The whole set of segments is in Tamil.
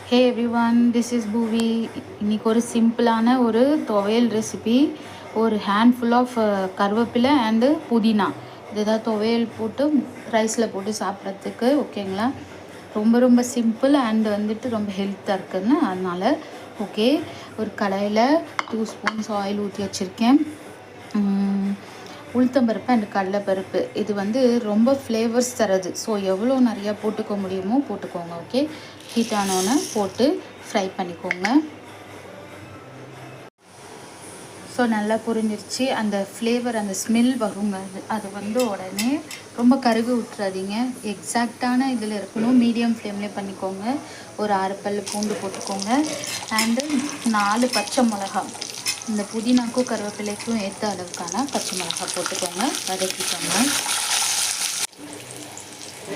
ஹே எவ்ரிவன், திஸ் இஸ் பூவி. இன்றைக்கி ஒரு சிம்பிளான ஒரு துவையல் ரெசிபி. ஒரு ஹேண்ட்ஃபுல் ஆஃப் கருவேப்பிலை அண்டு புதினா இதுதான் துவையல் போட்டு ரைஸில் போட்டு சாப்பிட்றதுக்கு. ஓகேங்களா, ரொம்ப ரொம்ப சிம்பிள் அண்டு வந்துட்டு ரொம்ப ஹெல்த்தாக இருக்குதுன்னு அதனால். ஓகே, ஒரு கடாயில் 2 ஸ்பூன்ஸ் ஆயில் ஊற்றி வச்சுருக்கேன். உளுத்தம்பருப்பு அண்ட் கடலைப்பருப்பு இது வந்து ரொம்ப ஃப்ளேவர்ஸ் தரது. ஸோ எவ்வளோ நிறையா போட்டுக்க முடியுமோ போட்டுக்கோங்க. ஓகே, ஹீட் ஆனோன்னு போட்டு ஃப்ரை பண்ணிக்கோங்க. ஸோ நல்லா புரிஞ்சிருச்சு. அந்த ஃப்ளேவர், அந்த ஸ்மெல் வருங்க. அது வந்து உடனே ரொம்ப கருகு விட்டுறாதீங்க. எக்ஸாக்டான இதில் இருக்கணும். மீடியம் ஃப்ளேம்லேயே பண்ணிக்கோங்க. ஒரு 6 பல் பூண்டு போட்டுக்கோங்க. அண்டு 4 பச்சை மிளகா, இந்த புதினாக்கும் கருவேப்பிலைக்கும் ஏற்ற அளவுக்கான பச்சை மிளகா போட்டுக்கோங்க. வதக்கிக்கோங்க.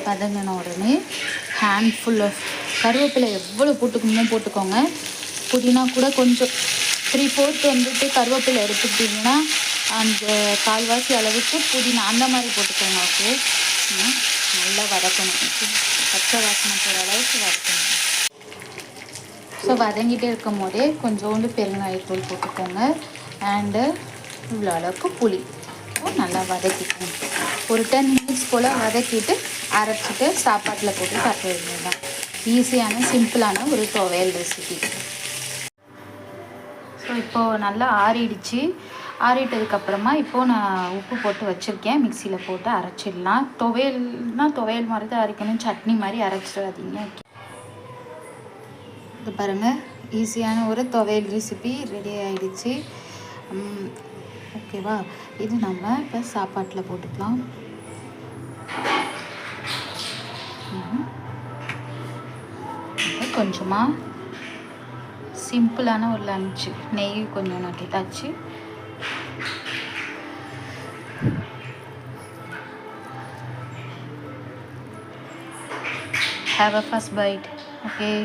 வதங்கின உடனே ஹேண்ட்ஃபுல் ஆஃப் கருவேப்பிலை எவ்வளோ போட்டுக்கணுமோ போட்டுக்கோங்க. புதினா கூட கொஞ்சம் 3/4 வந்துட்டு கருவேப்பிலை எடுத்துக்கிட்டிங்கன்னா அந்த கால்வாசி அளவுக்கு புதினா அந்த மாதிரி போட்டுக்கோங்க. ஓகே, நல்லா வதக்கணும். பச்சை வாசனை போகிற அளவுக்கு வதக்கணும். ஸோ வதங்கிட்டே இருக்கும் போதே கொஞ்சோண்டு பெருங்காயத்தூள் போட்டுக்கோங்க. அண்டு இவ்வளோ அளவுக்கு புளி நல்லா வதக்கிக்கோங்க. ஒரு 10 மினிட்ஸ் போல் வதக்கிட்டு அரைச்சிட்டு சாப்பாட்டில் போட்டு சாப்பிட வேண்டியது தான். ஈஸியான சிம்பிளான ஒரு துவையல் ரெசிபி. ஸோ இப்போது நல்லா ஆறிடுச்சு. ஆறிட்டதுக்கப்புறமா இப்போது நான் உப்பு போட்டு வச்சுருக்கேன். மிக்சியில் போட்டு அரைச்சிடலாம். துவையல்னால் துவையல் மாதிரி தான் அரைக்கணும், சட்னி மாதிரி அரைச்சிடாதீங்க. இது பாருங்கள், ஈஸியான ஒரு துவையல் ரெசிபி ரெடி ஆகிடுச்சு. ஓகேவா, இது நம்ம இப்போ சாப்பாட்டில் போட்டுக்கலாம். கொஞ்சமாக சிம்பிளான ஒரு லஞ்சு, நெய் கொஞ்சம் நட்டுட்டாச்சு. Have a first bite. Okay.